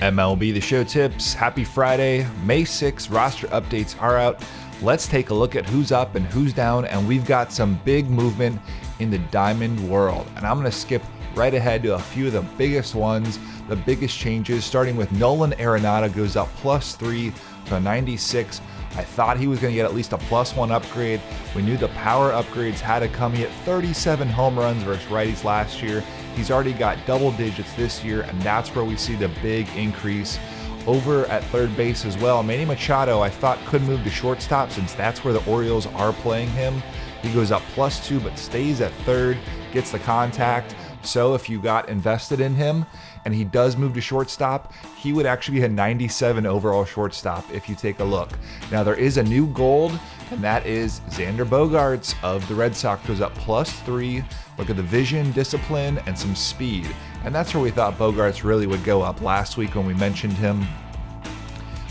MLB The Show tips. Happy Friday. May 6th, roster updates are out. Let's take a look at who's up and who's down, and we've got some big movement in the Diamond world. And I'm going to skip right ahead to a few of the biggest ones, the biggest changes, starting with Nolan Arenado goes up +3 to a 96. I thought he was going to get at least a +1 upgrade. We knew the power upgrades had to come. He hit 37 home runs versus righties last year. He's already got double digits this year, and that's where we see the big increase. Over at third base as well, Manny Machado I thought could move to shortstop since that's where the Orioles are playing him. He goes up +2 but stays at third, gets the contact. So if you got invested in him and he does move to shortstop, he would actually be a 97 overall shortstop if you take a look. Now there is a new gold, and that is Xander Bogaerts of the Red Sox goes up +3. Look at the vision, discipline, and some speed. And that's where we thought Bogaerts really would go up last week when we mentioned him.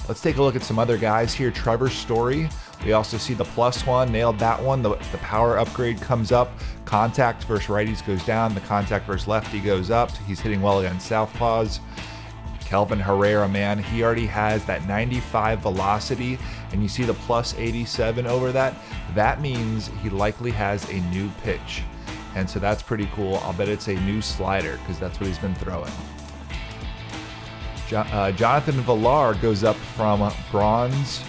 Let's take a look at some other guys here. Trevor Story, we also see the +1, nailed that one. The power upgrade comes up. Contact versus righties goes down. The contact versus lefty goes up. He's hitting well against southpaws. Kelvin Herrera, man, he already has that 95 velocity, and you see the +87 over that. That means he likely has a new pitch. And so that's pretty cool. I'll bet it's a new slider because that's what he's been throwing. Jonathan Villar goes up from bronze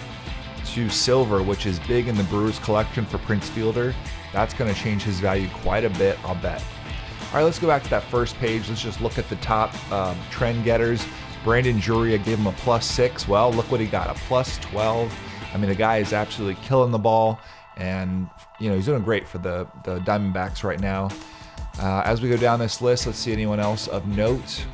to silver, which is big in the Brewers collection for Prince Fielder. That's going to change his value quite a bit, I'll bet. All right, let's go back to that first page. Let's just look at the top trend getters. Brandon Juria gave him a +6. Well, look what he got, a +12. I mean, the guy is absolutely killing the ball, and you know he's doing great for the Diamondbacks right now. As we go down this list, let's see anyone else of note.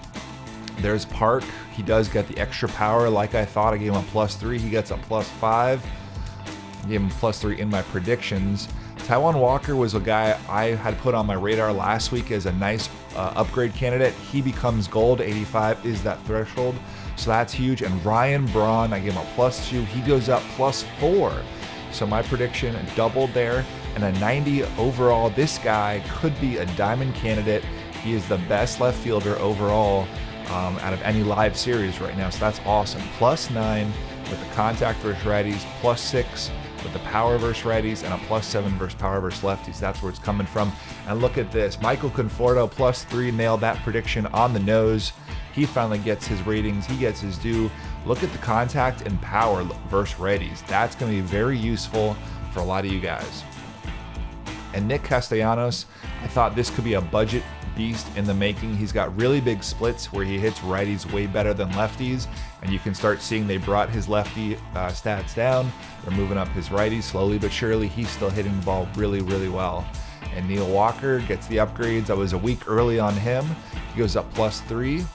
There's Park. He does get the extra power like I thought. I gave him a +3. He gets a +5. I gave him a +3 in my predictions. Taijuan Walker was a guy I had put on my radar last week as a nice upgrade candidate. He becomes gold. 85 is that threshold, so that's huge. And Ryan Braun, I gave him a +2. He goes up +4. So my prediction doubled there, and a 90 overall. This guy could be a diamond candidate. He is the best left fielder overall out of any live series right now, so that's awesome. +9 with the contact versus righties, +6 with the power versus righties, and a +7 versus power versus lefties. That's where it's coming from. And look at this. Michael Conforto, +3, nailed that prediction on the nose. He finally gets his ratings. He gets his due. Look at the contact and power versus righties. That's going to be very useful for a lot of you guys. And Nick Castellanos, I thought this could be a budget beast in the making. He's got really big splits where he hits righties way better than lefties, and you can start seeing they brought his lefty stats down. They're moving up his righties slowly but surely. He's still hitting the ball really, really well. And Neil Walker gets the upgrades. I was a week early on him. He goes up +3.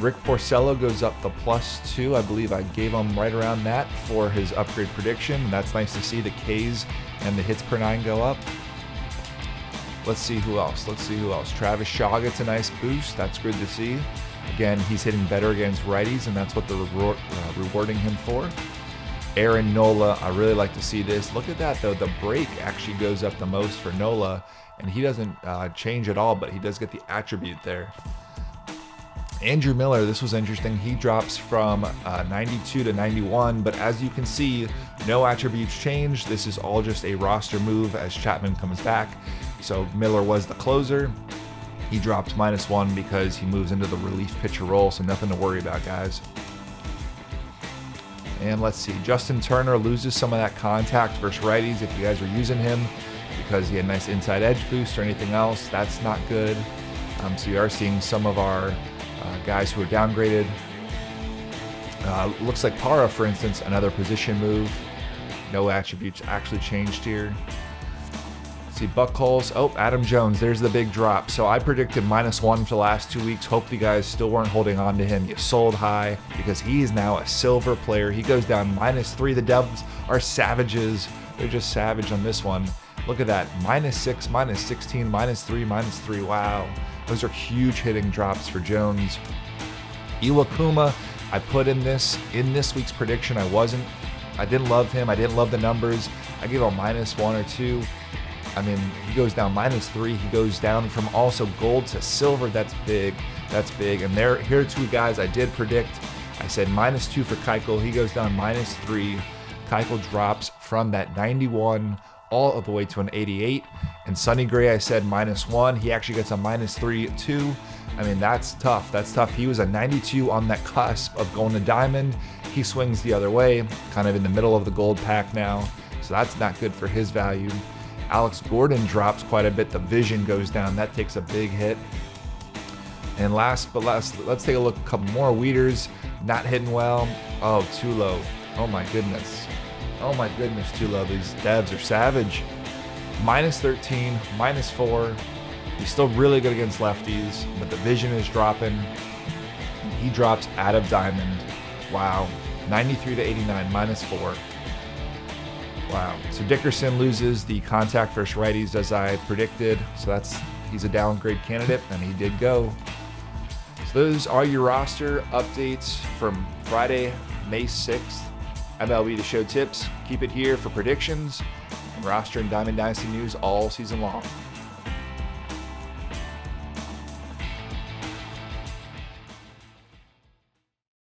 Rick Porcello goes up the +2. I believe I gave him right around that for his upgrade prediction. That's nice to see the Ks and the hits per 9 go up. Let's see who else. Travis Shaw gets a nice boost. That's good to see. Again, he's hitting better against righties, and that's what they're rewarding him for. Aaron Nola, I really like to see this. Look at that, though. The break actually goes up the most for Nola, and he doesn't change at all, but he does get the attribute there. Andrew Miller, this was interesting. He drops from 92 to 91, but as you can see, no attributes change. This is all just a roster move as Chapman comes back. So Miller was the closer. He drops -1 because he moves into the relief pitcher role, so nothing to worry about, guys. And let's see, Justin Turner loses some of that contact versus righties if you guys are using him because he had a nice inside edge boost or anything else. That's not good. So you are seeing some of our guys who are downgraded. Looks like Para, for instance, another position move. No attributes actually changed here. Let's see, Buckholes. Oh, Adam Jones, there's the big drop. So I predicted -1 for the last 2 weeks. Hope you guys still weren't holding on to him. You sold high because he is now a silver player. He goes down -3. The Devils are savages. They're just savage on this one. Look at that, -6, -16, -3, -3. Wow. Those are huge hitting drops for Jones. Iwakuma, I put in this week's prediction. I didn't love him. I didn't love the numbers. I gave him a -1 or 2. I mean, he goes down -3. He goes down from also gold to silver. That's big. That's big. And here are two guys I did predict. I said -2 for Keuchel. He goes down -3. Keuchel drops from that 91 all the way to an 88. And Sonny Gray, I said -1. He actually gets a -3 too. I mean, that's tough. That's tough. He was a 92 on that cusp of going to Diamond. He swings the other way, kind of in the middle of the gold pack now. So that's not good for his value. Alex Gordon drops quite a bit. The vision goes down. That takes a big hit. And last, let's take a look. A couple more Weeders. Not hitting well. Oh, Tulo. Oh my goodness. Oh my goodness, Tulo. These devs are savage. -13, -4. He's still really good against lefties, but the vision is dropping. He drops out of Diamond. Wow. 93 to 89, -4. Wow. So Dickerson loses the contact versus righties as I predicted. So he's a downgrade candidate, and he did go. So those are your roster updates from Friday, May 6th. MLB The Show tips. Keep it here for predictions and roster and Diamond Dynasty news all season long.